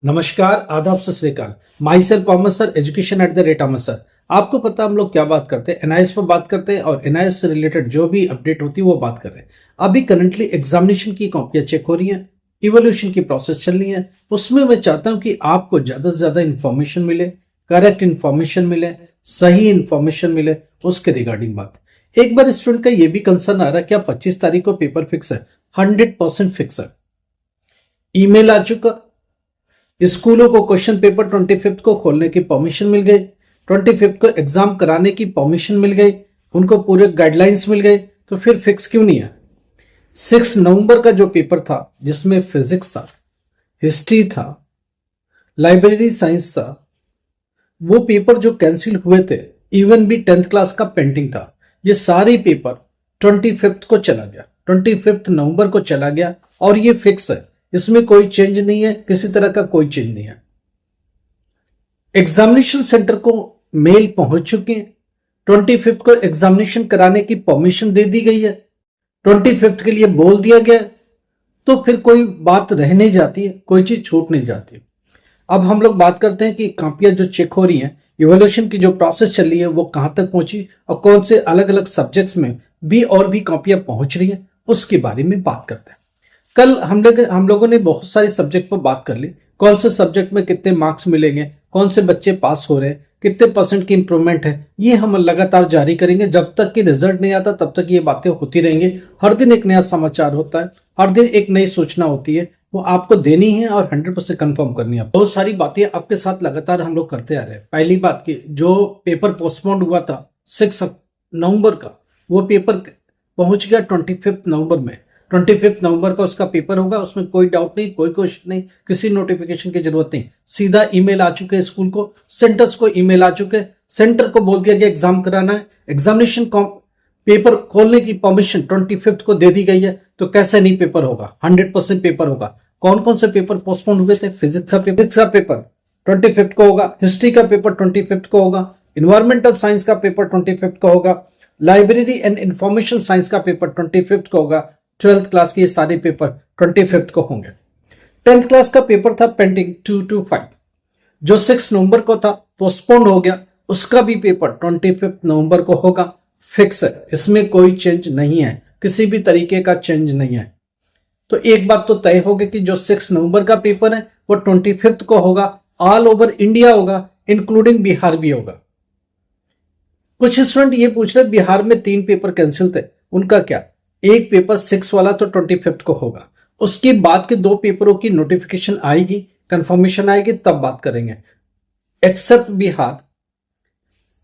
नमस्कार, आदाब, सत श्री अकाल। My self Amar sir, education at the rate Amar sir. आपको पता है हम लोग क्या बात करते हैं, एनआईएस पर बात करते हैं और एनआईएस से रिलेटेड जो भी अपडेट होती है वो बात कर रहे हैं। अभी करंटली एग्जामिनेशन की कॉपियां चेक हो रही हैं, इवोल्यूशन की प्रोसेस चल रही है। उसमें मैं चाहता हूं कि आपको ज्यादा से ज्यादा इंफॉर्मेशन मिले, करेक्ट इंफॉर्मेशन मिले, सही इंफॉर्मेशन मिले, उसके रिगार्डिंग बात। एक बार स्टूडेंट का ये भी कंसर्न आ रहा है, क्या 25 तारीख को पेपर फिक्स है? 100% फिक्स है। ईमेल आ चुका, स्कूलों को क्वेश्चन पेपर 25 को खोलने की परमिशन मिल गई, 25 को एग्जाम कराने की परमिशन मिल गई, उनको पूरे गाइडलाइंस मिल गए। तो फिर फिक्स क्यों नहीं है? 6 नवंबर का जो पेपर था जिसमें फिजिक्स था, हिस्ट्री था, लाइब्रेरी साइंस था, वो पेपर जो कैंसिल हुए थे, इवन भी 10th क्लास का पेंडिंग था, ये सारे पेपर 25 को चला गया, 25 नवंबर को चला गया और ये फिक्स है। इसमें कोई चेंज नहीं है, किसी तरह का कोई चेंज नहीं है। एग्जामिनेशन सेंटर को मेल पहुंच चुके हैं, 25 को एग्जामिनेशन कराने की परमिशन दे दी गई है, 25 के लिए बोल दिया गया, तो फिर कोई बात रह नहीं जाती है, कोई चीज छूट नहीं जाती। अब हम लोग बात करते हैं कि कॉपियां जो चेक हो रही हैं, इवोल्यूशन की जो प्रोसेस चल रही है वो कहां तक पहुंची और कौन से अलग अलग सब्जेक्ट्स में भी और भी कॉपियां पहुंच रही हैं, उसके बारे में बात करते हैं। कल हम लोगों ने बहुत सारे सब्जेक्ट पर बात कर ली, कौन से सब्जेक्ट में कितने मार्क्स मिलेंगे, कौन से बच्चे पास हो रहे हैं, कितने परसेंट की इंप्रूवमेंट है, ये हम लगातार जारी करेंगे। जब तक कि रिजल्ट नहीं आता तब तक ये बातें होती रहेंगी। हर दिन एक नया समाचार होता है, हर दिन एक नई सूचना होती है, वो आपको देनी है और 100% कंफर्म करनी है। बहुत सारी बातें आपके साथ लगातार हम लोग करते आ रहे हैं। पहली बात की, जो पेपर पोस्टपोन्ड हुआ था 6 नवंबर का, वो पेपर पहुंच गया 25 नवंबर में। 25 नवंबर का उसका पेपर होगा, उसमें कोई डाउट नहीं, कोई क्वेश्चन नहीं, किसी नोटिफिकेशन की जरूरत नहीं। सीधा ईमेल आ चुके हैं स्कूल को, सेंटर्स को ईमेल आ चुके हैं, सेंटर को बोल दिया गया एग्जाम कराना है, एग्जामिनेशन पेपर खोलने की परमिशन 25 को दे दी गई है। तो कैसे नहीं पेपर होगा? 100% पेपर होगा। कौन कौन से पेपर पोस्टपोन हुए थे? फिजिक्स का पेपर 25 को होगा, हिस्ट्री का पेपर 25 को होगा, इन्वायरमेंटल साइंस का पेपर 25 को होगा, लाइब्रेरी एंड इंफॉर्मेशन साइंस का पेपर 25 को होगा, 12th क्लास के ये सारे पेपर 25 को होंगे। 10th क्लास का पेपर था पेंडिंग 2 to 5, जो 6 नवंबर को था, पोस्टपोन्ड हो गया, उसका भी पेपर 25 नवंबर को होगा। फिक्स है, इसमें कोई चेंज नहीं है, किसी भी तरीके का चेंज नहीं है। तो एक बात तो तय होगी कि जो 6 नवंबर का पेपर है वो 25 को होगा, ऑल ओवर इंडिया होगा, इंक्लूडिंग बिहार भी होगा। कुछ स्टूडेंट ये पूछ रहे बिहार में 3 पेपर कैंसिल थे, उनका क्या? एक पेपर 6 वाला तो 25 को होगा, उसके बाद के 2 पेपरों की नोटिफिकेशन आएगी, कंफर्मेशन आएगी, तब बात करेंगे। एक्सेप्ट बिहार,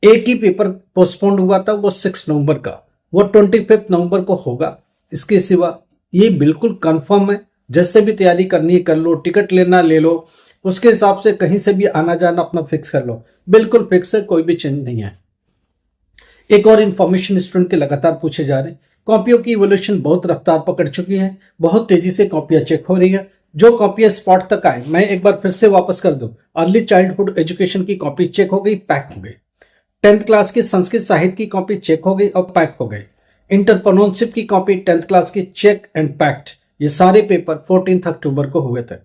एक ही पेपर पोस्टपोन्ड हुआ था, वो 6 नवंबर का, वो 25 नवंबर को होगा। इसके सिवा ये बिल्कुल कंफर्म है, जैसे भी तैयारी करनी है कर लो, टिकट लेना ले लो, उसके हिसाब से कहीं से भी आना जाना अपना फिक्स कर लो, बिल्कुल फिक्स है, कोई भी चेंज नहीं है। एक और इंफॉर्मेशन स्टूडेंट के लगातार पूछे जा रहे हैं, कॉपियों की इवोल्यूशन बहुत रफ्तार पकड़ चुकी है, बहुत तेजी से कॉपियां चेक हो रही है। जो कॉपियां स्पॉट तक आए, मैं एक बार फिर से वापस कर दूं, अर्ली चाइल्डहुड एजुकेशन की कॉपी चेक हो गई, पैक हो गई। 10th क्लास की संस्कृत साहित्य की कॉपी चेक हो गई और पैक हो गई। इंटरप्रेन्योरशिप की कॉपी 10th क्लास की चेक एंड पैक्ड। ये सारे पेपर 14 अक्टूबर को हुए थे।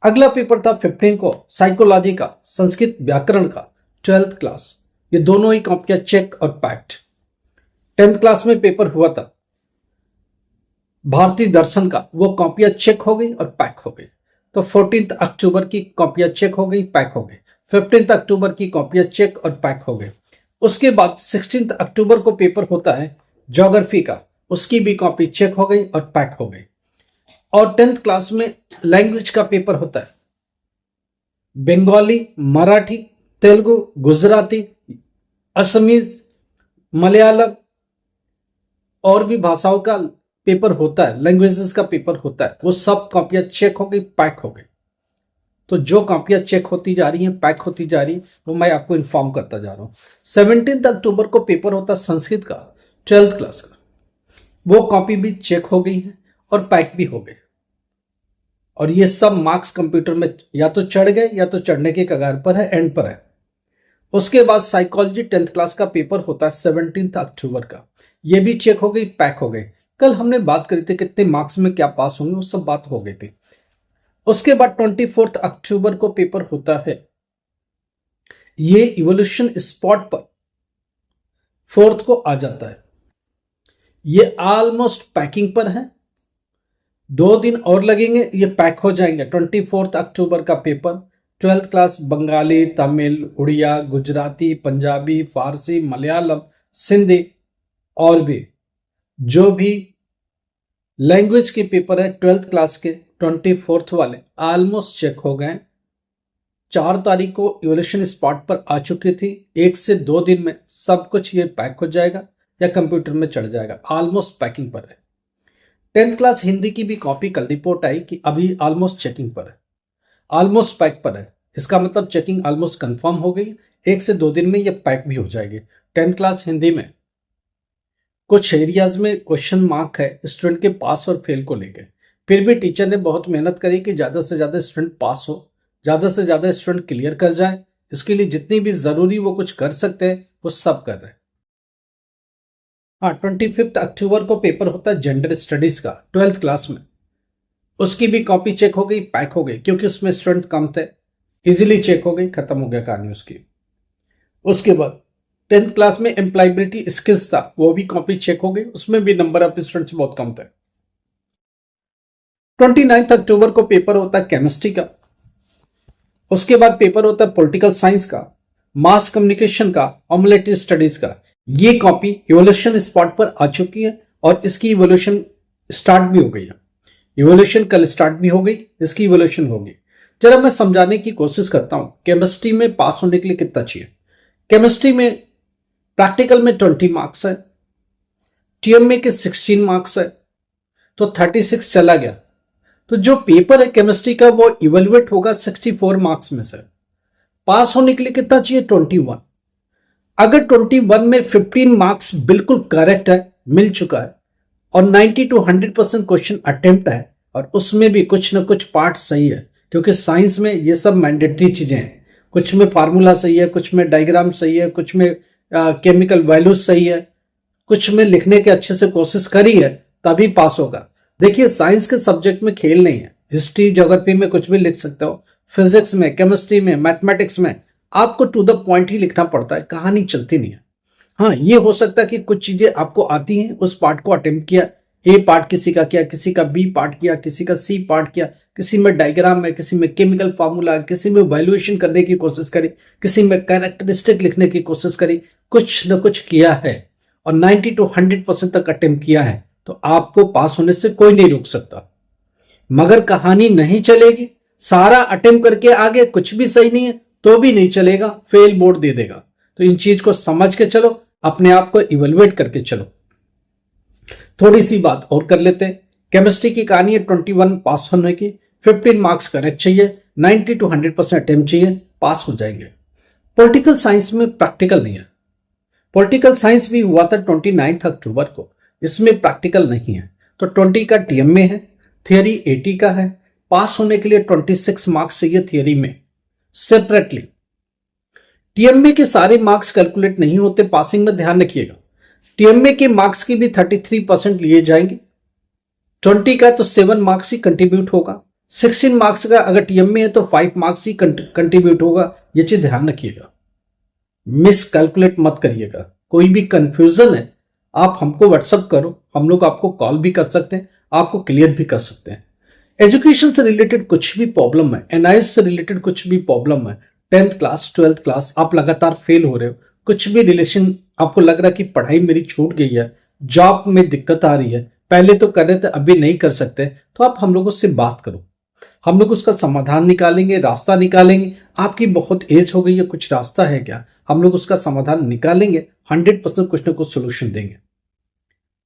अगला पेपर था 15 को साइकोलॉजी का, संस्कृत व्याकरण का, 12th क्लास। ये दोनों ही कॉपियां चेक और पैक्ड। 10th क्लास में पेपर हुआ था भारतीय दर्शन का, वो कॉपियां चेक हो गई और पैक हो गई। तो 14 अक्टूबर की कॉपियां चेक हो गई, पैक हो गई। 15 अक्टूबर की कॉपियां चेक और पैक हो गई। उसके बाद 16 अक्टूबर को पेपर होता है ज्योग्राफी का, उसकी भी कॉपी चेक हो गई और पैक हो गई। और 10th क्लास में लैंग्वेज का पेपर होता है, बंगाली, मराठी, तेलुगु, गुजराती, असमीज, मलयालम और भी भाषाओं का पेपर होता है, लैंग्वेजेस का पेपर होता है, वो सब कॉपियां चेक हो गई, पैक हो गई। तो जो कॉपियां चेक होती जा रही हैं, पैक होती जा रही हैं, वो मैं आपको इन्फॉर्म करता जा रहा हूं। 17 अक्टूबर को पेपर होता है संस्कृत का, 12th क्लास का, वो कॉपी भी चेक हो गई है और पैक भी हो गई। और ये सब मार्क्स कंप्यूटर में या तो चढ़ गए या तो चढ़ने के कगार पर है, एंड पर है। उसके बाद साइकोलॉजी 10th क्लास का पेपर होता है 17 अक्टूबर का, ये भी चेक हो गई, पैक हो गई। कल हमने बात करी थी कितने मार्क्स में क्या पास होंगे, वो सब बात हो गई थी। उसके बाद 24 अक्टूबर को पेपर होता है। ये इवोल्यूशन स्पॉट पर 4 को आ जाता है। ये ऑलमोस्ट पैकिंग पर है, 2 दिन और लगेंगे, ये पैक हो जाएंगे। 24 अक्टूबर का paper 12th class Bengali, Tamil, Odia, Gujarati, Punjabi, Farsi, Malayalam, Sindhi और भी जो भी लैंग्वेज के पेपर है 12th क्लास के 24th वाले ऑलमोस्ट चेक हो गए। 4 तारीख को इवोल्यूशन स्पॉट पर आ चुकी थी। 1 से 2 दिन में सब कुछ ये पैक हो जाएगा या कंप्यूटर में चढ़ जाएगा, ऑलमोस्ट पैकिंग पर है। 10th क्लास हिंदी की भी कॉपी कल रिपोर्ट आई कि अभी ऑलमोस्ट चेकिंग पर है, ऑलमोस्ट पैक पर है। इसका मतलब चेकिंग ऑलमोस्ट कंफर्म हो गई। 1 से 2 दिन में ये पैक भी हो जाएगी। 10th क्लास हिंदी में कुछ एरियाज में क्वेश्चन मार्क है स्टूडेंट के पास और फेल को लेकर, फिर भी टीचर ने बहुत मेहनत करी कि ज्यादा से ज्यादा स्टूडेंट पास हो, ज्यादा से ज्यादा स्टूडेंट क्लियर कर जाए। इसके लिए जितनी भी जरूरी वो कुछ कर सकते हैं वो सब कर रहे हैं। हाँ, 25 अक्टूबर को पेपर होता है जेंडर स्टडीज का 12th क्लास में। उसकी भी कॉपी चेक हो गई, पैक हो गई, क्योंकि उसमें स्टूडेंट कम थे, इजीली चेक हो गई, खत्म हो गया कहानी उसकी। उसके बाद 10th क्लास में एम्प्लॉयबिलिटी स्किल्स था, वो भी कॉपी चेक हो गई, उसमें भी नंबर ऑफ स्टूडेंट्स बहुत कम थे। 29 अक्टूबर को पेपर होता है केमिस्ट्री का। उसके बाद पेपर होता है पॉलिटिकल साइंस का, मास कम्युनिकेशन का, ऑमलेटिव स्टडीज का। ये कॉपी इवोल्यूशन स्पॉट पर आ चुकी है और इसकी इवोल्यूशन स्टार्ट भी हो गई है। इवोल्यूशन कल स्टार्ट भी हो गई, इसकी इवोल्यूशन होगी। जरा मैं समझाने की कोशिश करता हूं केमिस्ट्री में पास होने के लिए कितना चाहिए। केमिस्ट्री में प्रैक्टिकल में 20 मार्क्स है, टीएमए के 16 मार्क्स है, तो 36 चला गया। तो जो पेपर है केमिस्ट्री का वो इवेल्युएट होगा 64 मार्क्स में से। पास होने के लिए कितना चाहिए? 21। अगर 21 में 15 मार्क्स बिल्कुल करेक्ट है, मिल चुका है, और 90 to 100% क्वेश्चन अटेम्प्ट है, और उसमें भी कुछ ना कुछ पार्ट सही है, क्योंकि साइंस में ये सब मैंडेटरी चीजें हैं। कुछ में फार्मूला सही है, कुछ में डायग्राम सही है, कुछ में केमिकल वैल्यूज सही है, कुछ में लिखने के अच्छे से कोशिश करी है, तभी पास होगा। देखिए, साइंस के सब्जेक्ट में खेल नहीं है। हिस्ट्री, ज्योग्राफी में कुछ भी लिख सकते हो, फिजिक्स में, केमिस्ट्री में, मैथमेटिक्स में आपको टू द पॉइंट ही लिखना पड़ता है, कहानी चलती नहीं है। हाँ, ये हो सकता है कि कुछ चीजें आपको आती हैं, उस पार्ट को अटेम्प्ट किया, ए पार्ट किसी का किया, किसी का बी पार्ट किया, किसी का सी पार्ट किया, किसी में डायग्राम है, किसी में केमिकल फार्मूला, किसी में वैल्यूएशन करने की कोशिश करी, किसी में कैरेक्टरिस्टिक लिखने की कोशिश करी, कुछ न कुछ किया है और 90 to 100% तक अटेम्प्ट किया है, तो आपको पास होने से कोई नहीं रोक सकता। मगर कहानी नहीं चलेगी, सारा अटेम्प्ट करके आगे कुछ भी सही नहीं है तो भी नहीं चलेगा, फेल बोर्ड दे देगा। तो इन चीज को समझ के चलो, अपने आप को इवेल्युएट करके चलो। थोड़ी सी बात और कर लेते हैं। केमिस्ट्री की कहानी है 21 पास होने की, 15 मार्क्स करेक्ट चाहिए, 90 to 100% अटेम्प्ट चाहिए, पास हो जाएंगे। पॉलिटिकल साइंस में प्रैक्टिकल नहीं है। पॉलिटिकल साइंस भी हुआ था 29 अक्टूबर को, इसमें प्रैक्टिकल नहीं है। तो 20 का टीएमए है, थियरी 80 का है। पास होने के लिए 26 मार्क्स चाहिए थियरी में सेपरेटली। टीएमए के सारे मार्क्स कैलकुलेट नहीं होते पासिंग में, ध्यान रखिएगा। टीएमए के मार्क्स की भी 33% लिए जाएंगे। 20 का तो 7 मार्क्स ही कंट्रीब्यूट होगा, 16 मार्क्स का अगर टीएमए है तो 5 मार्क्स ही कंट्रीब्यूट होगा। ये चीज ध्यान रखिएगा, मिस कैलकुलेट मत करिएगा। कोई भी कंफ्यूजन है आप हमको व्हाट्सअप करो, हम लोग आपको कॉल भी कर सकते हैं, आपको क्लियर भी कर सकते हैं। एजुकेशन से रिलेटेड कुछ भी प्रॉब्लम है, एनआईएस से रिलेटेड कुछ भी प्रॉब्लम है, 10th क्लास 12th क्लास आप लगातार फेल हो रहे हो, कुछ भी रिलेशन आपको लग रहा है कि पढ़ाई मेरी छूट गई है, जॉब में दिक्कत आ रही है, पहले तो कर रहे थे अभी नहीं कर सकते, तो आप हम लोगों से बात करो, हम लोग उसका समाधान निकालेंगे, रास्ता निकालेंगे। आपकी बहुत एज हो गई है, कुछ रास्ता है क्या? हम लोग उसका समाधान निकालेंगे, 100% कुछ ना कुछ सोल्यूशन देंगे।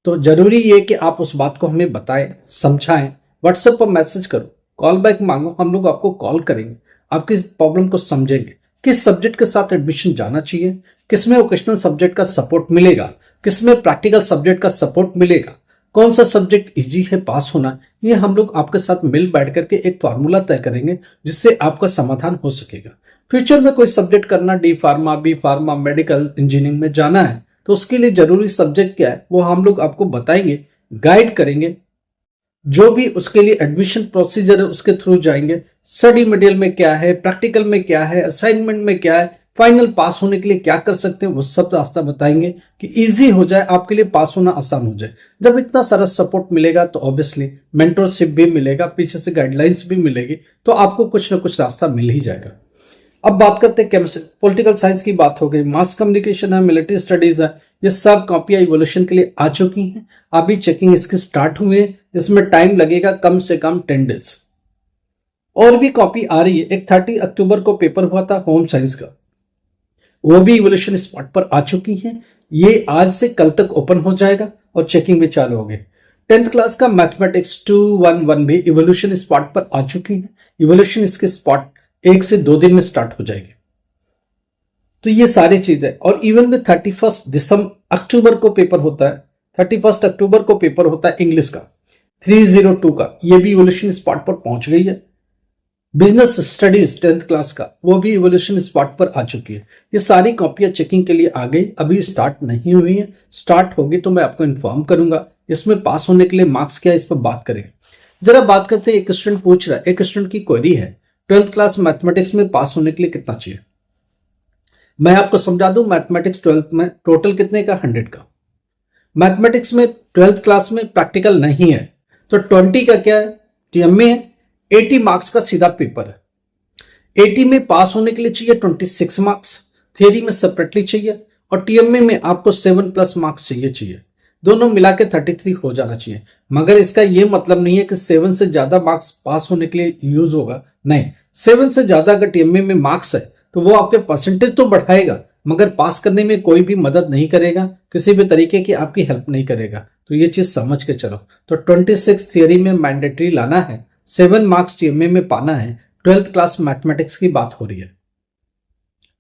तो जरूरी ये कि आप उस बात को हमें बताएं, समझाएं, व्हाट्सएप पर मैसेज करो, कॉल बैक मांगो, हम लोग आपको कॉल करेंगे, आपकी प्रॉब्लम को समझेंगे। किस सब्जेक्ट के साथ एडमिशन जाना चाहिए, किसमें वोकेशनल सब्जेक्ट का सपोर्ट मिलेगा, किसमें प्रैक्टिकल सब्जेक्ट का सपोर्ट मिलेगा, कौन सा सब्जेक्ट इजी है पास होना, ये हम लोग आपके साथ मिल बैठ करके एक फार्मूला तय करेंगे जिससे आपका समाधान हो सकेगा। फ्यूचर में कोई सब्जेक्ट करना, D pharma, B pharma, medical, engineering में जाना है तो उसके लिए जरूरी सब्जेक्ट क्या है वो हम लोग आपको बताएंगे, गाइड करेंगे, जो भी उसके लिए एडमिशन प्रोसीजर है उसके थ्रू जाएंगे। स्टडी मटेरियल में क्या है, प्रैक्टिकल में क्या है, असाइनमेंट में क्या है, फाइनल पास होने के लिए क्या कर सकते हैं, वो सब रास्ता बताएंगे कि इजी हो जाए, आपके लिए पास होना आसान हो जाए। जब इतना सारा सपोर्ट मिलेगा तो ऑब्वियसली मेंटरशिप भी मिलेगा, पीछे से गाइडलाइंस भी मिलेगी, तो आपको कुछ ना कुछ रास्ता मिल ही जाएगा। अब बात करते हैं केमिस्ट्री, पॉलिटिकल साइंस की बात हो गई, मास कम्युनिकेशन है, मिलिट्री स्टडीज है, ये सब कॉपियां इवोल्यूशन के लिए आ चुकी हैं। अभी चेकिंग इसकी स्टार्ट हुई है, इसमें टाइम लगेगा कम से कम 10 डेज। और भी कॉपी आ रही है, एक 30 अक्टूबर को पेपर हुआ था होम साइंस का, वो भी इवोल्यूशन स्पॉट पर आ चुकी है। ये आज से कल तक ओपन हो जाएगा और चेकिंग भी चालू होगी। 10th क्लास का मैथमेटिक्स 211 भी इवोल्यूशन स्पॉट पर आ चुकी है। इवोल्यूशन इसके स्पॉट 1 से 2 दिन में स्टार्ट हो जाएगी। तो ये सारी चीजें, और इवन में 31 अक्टूबर को पेपर होता है, 31 अक्टूबर को पेपर होता है इंग्लिश का 302 का, ये भी इवोल्यूशन स्पॉट पर पहुंच गई है। बिजनेस स्टडीज 10th क्लास का, वो भी इवोल्यूशन स्पॉट पर आ चुकी है। ये सारी कॉपियां चेकिंग के लिए आ गई, अभी स्टार्ट नहीं हुई है, स्टार्ट होगी तो मैं आपको इन्फॉर्म करूंगा। इसमें पास होने के लिए मार्क्स क्या है, इस पर बात करेंगे। जरा बात करते हैं, एक स्टूडेंट पूछ रहा है, एक स्टूडेंट की क्वेरी है, 12th क्लास मैथमेटिक्स में पास होने के लिए कितना चाहिए। मैं आपको समझा दूं, मैथमेटिक्स 12th में टोटल कितने का, 100 का। मैथमेटिक्स में 12th क्लास में प्रैक्टिकल नहीं है, तो 20 का क्या है, टीएमए है, 80 मार्क्स का सीधा पेपर है। 80 में पास होने के लिए चाहिए 26 मार्क्स, थियरी में सेपरेटली चाहिए, और टीएमए में आपको 7+ मार्क्स चाहिए, दोनों मिला के 33 हो जाना चाहिए। मगर इसका यह मतलब नहीं है कि 7 से ज्यादा मार्क्स पास होने के लिए यूज होगा, नहीं। 7 से ज्यादा अगर टीएमए में मार्क्स है तो वो आपके परसेंटेज तो बढ़ाएगा, मगर पास करने में कोई भी मदद नहीं करेगा, किसी भी तरीके की आपकी हेल्प नहीं करेगा। तो ये चीज समझ के चलो। तो 26 थियरी में मैंडेटरी लाना है, 7 मार्क्स टीएमए में पाना है, 12th क्लास मैथमेटिक्स की बात हो रही है।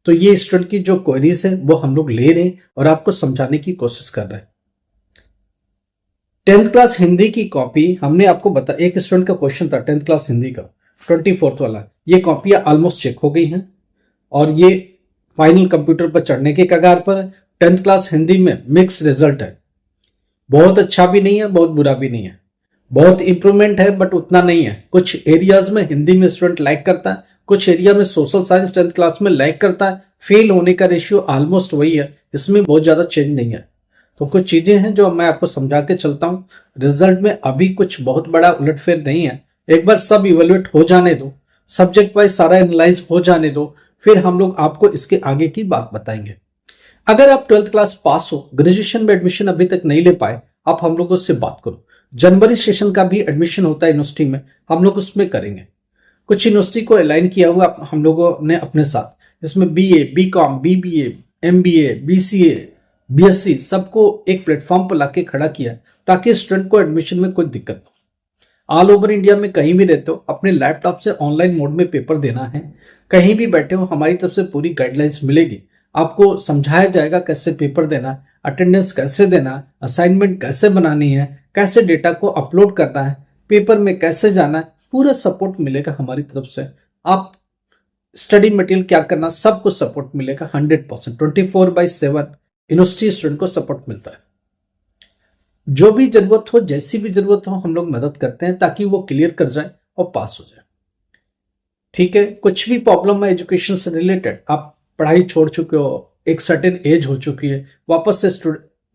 तो ये स्टूडेंट की जो क्वेरीज है वो हम लोग ले रहे हैं और आपको समझाने की कोशिश कर रहे हैं। 10th क्लास हिंदी की कॉपी हमने आपको बता, एक स्टूडेंट का क्वेश्चन था 10th क्लास हिंदी का 24th वाला, ये कॉपियां ऑलमोस्ट चेक हो गई हैं और ये फाइनल कंप्यूटर पर चढ़ने के कगार पर है। 10th क्लास हिंदी में मिक्स रिजल्ट है, बहुत अच्छा भी नहीं है, बहुत बुरा भी नहीं है, बहुत इंप्रूवमेंट है बट उतना नहीं है। कुछ एरियाज में हिंदी में स्टूडेंट लाइक करता है, कुछ एरिया में सोशल साइंस 10th क्लास में लाइक करता है, फेल होने का रेशियो ऑलमोस्ट वही है, इसमें बहुत ज्यादा चेंज नहीं है। तो कुछ चीजें हैं जो मैं आपको समझा के चलता हूं। रिजल्ट में अभी कुछ बहुत बड़ा उलटफेर नहीं है, एक बार सब इवेल्युएट हो जाने दो, सब्जेक्ट वाइज सारा एनालाइज हो जाने दो, फिर हम लोग आपको इसके आगे की बात बताएंगे। अगर आप 12th क्लास पास हो, ग्रेजुएशन में एडमिशन अभी तक नहीं ले पाए, आप हम लोगों से बात करो। जनवरी सेशन का भी एडमिशन होता है यूनिवर्सिटी में, हम लोग उसमें करेंगे। कुछ यूनिवर्सिटी को अलाइन किया हुआ हम लोगों ने अपने साथ, जिसमें BA, BCom, BBA, MBA, BCA, BSc सबको एक प्लेटफॉर्म पर लाके खड़ा किया ताकि स्टूडेंट को एडमिशन में कोई दिक्कत हो। ऑल ओवर इंडिया में कहीं भी रहते हो, अपने लैपटॉप से ऑनलाइन मोड में पेपर देना है, कहीं भी बैठे हो, हमारी तरफ से पूरी गाइडलाइंस मिलेगी। आपको समझाया जाएगा कैसे पेपर देना, अटेंडेंस कैसे देना, असाइनमेंट कैसे बनानी है, कैसे डेटा को अपलोड करना है, पेपर में कैसे जाना है, पूरा सपोर्ट मिलेगा हमारी तरफ से। आप स्टडी मटेरियल क्या करना, सब कुछ सपोर्ट मिलेगा 100%, 24/7 यूनिवर्सिटी स्टूडेंट को सपोर्ट मिलता है। जो भी जरूरत हो, जैसी भी जरूरत हो, हम लोग मदद करते हैं ताकि वो क्लियर कर जाए और पास हो जाए। ठीक है, कुछ भी प्रॉब्लम है एजुकेशन से रिलेटेड, आप पढ़ाई छोड़ चुके हो, एक सर्टेन एज हो चुकी है, वापस से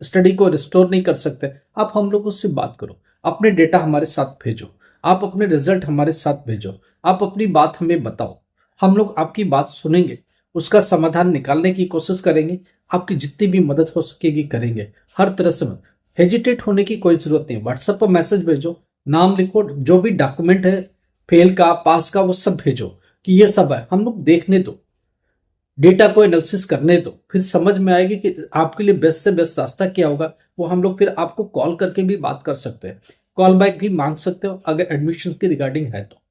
स्टडी को रिस्टोर नहीं कर सकते, आप हम लोगों से बात करो, अपने डेटा हमारे साथ भेजो, आप अपने रिजल्ट हमारे साथ भेजो, आप अपनी बात हमें बताओ, हम लोग आपकी बात सुनेंगे, उसका समाधान निकालने की कोशिश करेंगे, आपकी जितनी भी मदद हो सकेगी करेंगे, हर तरह से। हेजिटेट होने की कोई जरूरत नहीं, व्हाट्सएप पर मैसेज भेजो, नाम लिखो, जो भी डॉक्यूमेंट है फेल का, पास का, वो सब भेजो कि ये सब है, हम लोग देखने दो, डेटा को एनालिसिस करने दो, फिर समझ में आएगी कि आपके लिए बेस्ट से बेस्ट रास्ता क्या होगा। वो हम लोग फिर आपको कॉल करके भी बात कर सकते हैं, कॉल बैक भी मांग सकते हो अगर एडमिशन की रिगार्डिंग है तो,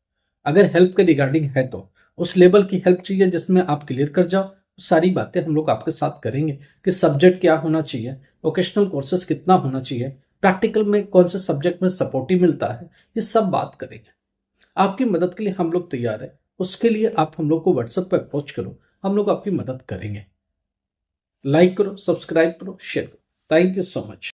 अगर हेल्प के रिगार्डिंग है तो, उस लेवल की हेल्प चाहिए जिसमें आप क्लियर कर जाओ, सारी बातें हम लोग आपके साथ करेंगे कि सब्जेक्ट क्या होना चाहिए, वोकेशनल कोर्सेज कितना होना चाहिए, प्रैक्टिकल में कौन से सब्जेक्ट में सपोर्टिव मिलता है, ये सब बात करेंगे। आपकी मदद के लिए हम लोग तैयार है, उसके लिए आप हम लोग को व्हाट्सएप पर अप्रोच करो, हम लोग आपकी मदद करेंगे। लाइक करो, सब्सक्राइब करो, शेयर करो। Thank you so much.